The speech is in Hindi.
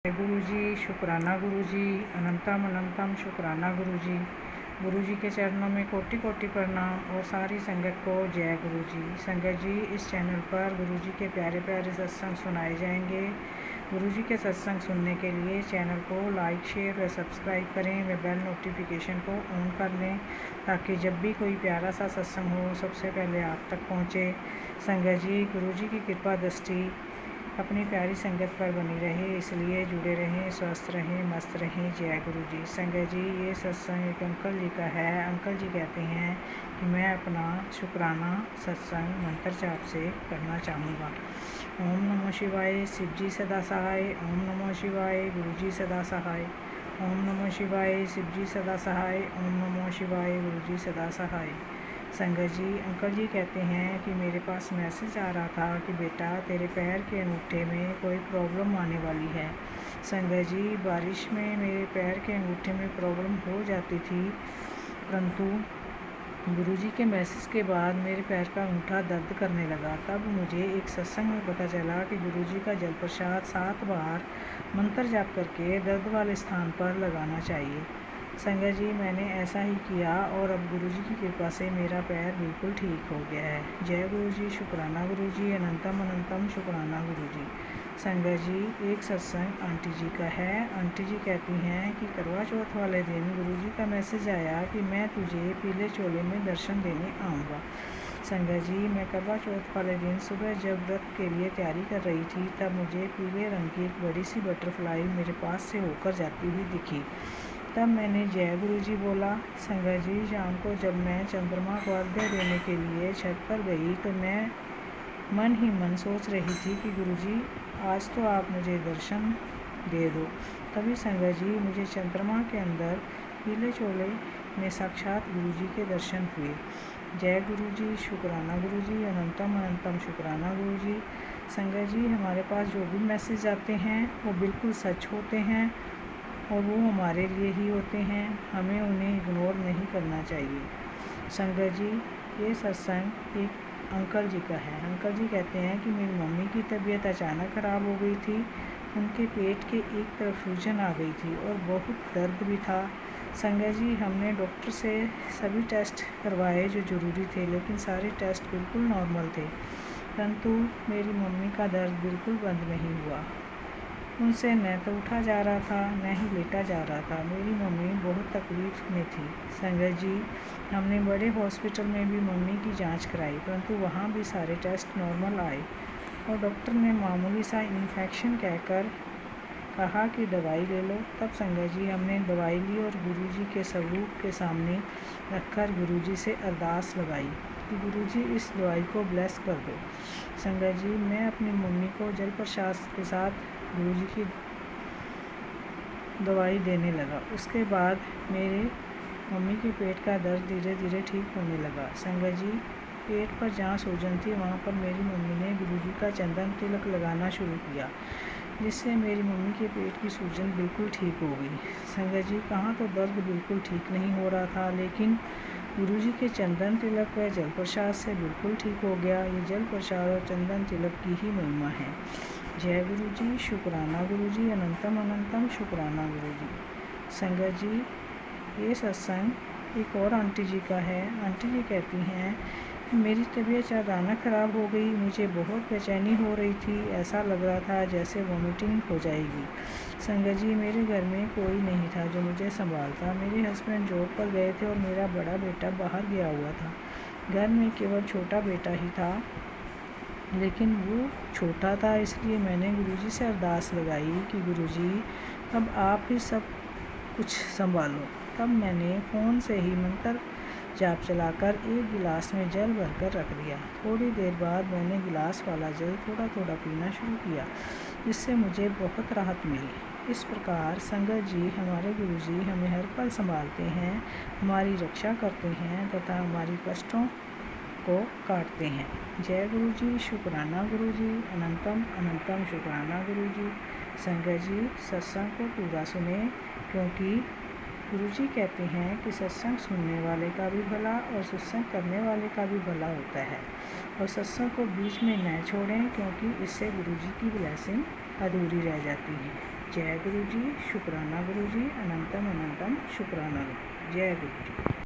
गुरुजी शुक्राना गुरुजी, अनंतम अनंतम शुक्राना गुरुजी। गुरुजी के चरणों में कोटि कोटि प्रणाम और सारी संगत को जय गुरुजी। संगत जी, इस चैनल पर गुरुजी के प्यारे प्यारे सत्संग सुनाए जाएंगे। गुरुजी के सत्संग सुनने के लिए चैनल को लाइक शेयर व सब्सक्राइब करें व बेल नोटिफिकेशन को ऑन कर लें ताकि जब भी कोई प्यारा सा सत्संग हो सबसे पहले आप तक पहुँचे। संगत जी, गुरुजी की कृपा दृष्टि अपनी प्यारी संगत पर बनी रहे, इसलिए जुड़े रहें, स्वस्थ रहें, मस्त रहें। जय गुरु जी। संगत जी, ये सत्संग एक अंकल जी का है। अंकल जी कहते हैं कि मैं अपना शुक्राना सत्संग मंत्र जाप से करना चाहूँगा। ओम नमो शिवाय, शिव जी सदा सहाय। ओम नमो शिवाय, गुरु जी सदा सहाय। ओम नमो शिवाय, शिव जी सदा सहाय। ओम नमो शिवाय, गुरु जी सदा सहाय। संगत जी, अंकल जी कहते हैं कि मेरे पास मैसेज आ रहा था कि बेटा तेरे पैर के अंगूठे में कोई प्रॉब्लम आने वाली है। संगत जी, बारिश में मेरे पैर के अंगूठे में प्रॉब्लम हो जाती थी, परंतु गुरुजी के मैसेज के बाद मेरे पैर का अंगूठा दर्द करने लगा। तब मुझे एक सत्संग में पता चला कि गुरुजी का जल प्रसाद 7 बार मंत्र जाप करके दर्द वाले स्थान पर लगाना चाहिए। संगत जी, मैंने ऐसा ही किया और अब गुरुजी की कृपा से मेरा पैर बिल्कुल ठीक हो गया है। जय गुरुजी, शुक्राना गुरुजी, अनंतम अनंतम शुक्राना गुरुजी। संगत जी, एक सत्संग आंटी जी का है। आंटी जी कहती हैं कि करवा चौथ वाले दिन गुरुजी का मैसेज आया कि मैं तुझे पीले चोले में दर्शन देने आऊँगा। संगत जी, मैं करवा चौथ वाले दिन सुबह जब व्रत के लिए तैयारी कर रही थी तब मुझे पीले रंग की एक बड़ी सी बटरफ्लाई मेरे पास से होकर जाती हुई दिखी। तब मैंने जय गुरुजी बोला। संगत जी, शाम को जब मैं चंद्रमा को अर्घ्य देने के लिए छत पर गई तो मैं मन ही मन सोच रही थी कि गुरुजी आज तो आप मुझे दर्शन दे दो। तभी संगत जी, मुझे चंद्रमा के अंदर पीले चोले में साक्षात गुरुजी के दर्शन हुए। जय गुरुजी, शुक्राना गुरुजी, अनंतम अनंतम शुक्राना गुरुजी। संगत जी, हमारे पास जो भी मैसेज आते हैं वो बिल्कुल सच होते हैं और वो हमारे लिए ही होते हैं, हमें उन्हें इग्नोर नहीं करना चाहिए। संगत जी, ये सत्संग एक अंकल जी का है। अंकल जी कहते हैं कि मेरी मम्मी की तबीयत अचानक ख़राब हो गई थी। उनके पेट के एक तरफ सूजन आ गई थी और बहुत दर्द भी था। संगत जी, हमने डॉक्टर से सभी टेस्ट करवाए जो ज़रूरी थे, लेकिन सारे टेस्ट बिल्कुल नॉर्मल थे, परंतु मेरी मम्मी का दर्द बिल्कुल बंद नहीं हुआ। उनसे न तो उठा जा रहा था न ही लेटा जा रहा था। मेरी मम्मी बहुत तकलीफ़ में थी। संगत जी, हमने बड़े हॉस्पिटल में भी मम्मी की जांच कराई, परंतु वहाँ भी सारे टेस्ट नॉर्मल आए और डॉक्टर ने मामूली सा इन्फेक्शन कहकर कहा कि दवाई ले लो। तब संगत जी, हमने दवाई ली और गुरुजी के स्वरूप के सामने रखकर गुरुजी से अरदास लगाई कि गुरुजी इस दवाई को ब्लेस कर दो। संगत जी, मैं अपनी मम्मी को जल प्रसाद के साथ गुरुजी की दवाई देने लगा। उसके बाद मेरे मम्मी के पेट का दर्द धीरे धीरे ठीक होने लगा। संगत जी, पेट पर जहाँ सूजन थी वहाँ पर मेरी मम्मी ने गुरुजी का चंदन तिलक लगाना शुरू किया, जिससे मेरी मम्मी के पेट की सूजन बिल्कुल ठीक हो गई। संगत जी, कहाँ तो दर्द बिल्कुल ठीक नहीं हो रहा था, लेकिन गुरुजी के चंदन तिलक व जल प्रसाद से बिल्कुल ठीक हो गया। ये जल प्रसाद और चंदन तिलक की ही महिमा है। जय गुरुजी, शुक्राना गुरुजी, अनंतम अनंतम शुक्राना गुरुजी। संगत जी, ये सत्संग एक और आंटी जी का है। आंटी जी कहती हैं कि मेरी तबीयत अचानक ख़राब हो गई, मुझे बहुत बेचैनी हो रही थी, ऐसा लग रहा था जैसे वॉमिटिंग हो जाएगी। संगत जी, मेरे घर में कोई नहीं था जो मुझे संभालता। मेरे हस्बैंड जॉब पर गए थे और मेरा बड़ा बेटा बाहर गया हुआ था। घर में केवल छोटा बेटा ही था, लेकिन वो छोटा था, इसलिए मैंने गुरुजी से अरदास लगाई कि गुरुजी अब आप ही सब कुछ संभालो। तब मैंने फ़ोन से ही मंत्र जाप चलाकर एक गिलास में जल भरकर रख दिया। थोड़ी देर बाद मैंने गिलास वाला जल थोड़ा थोड़ा पीना शुरू किया, जिससे मुझे बहुत राहत मिली। इस प्रकार संगत जी, हमारे गुरुजी हमें हर पल संभालते हैं, हमारी रक्षा करते हैं तथा हमारी कष्टों को काटते हैं। जय गुरुजी, शुक्राना गुरुजी, अनंतम अनंतम शुक्राना गुरुजी। संगत जी, सत्संग को पूरा सुने, क्योंकि गुरुजी कहते हैं कि सत्संग सुनने वाले का भी भला और सत्संग करने वाले का भी भला होता है। और सत्संग को बीच में न छोड़ें, क्योंकि इससे गुरुजी की ब्लेसिंग अधूरी रह जाती है। जय गुरु जी, शुक्राना गुरु जी, अनंतम अनंतम शुक्राना। जय गुरु जी।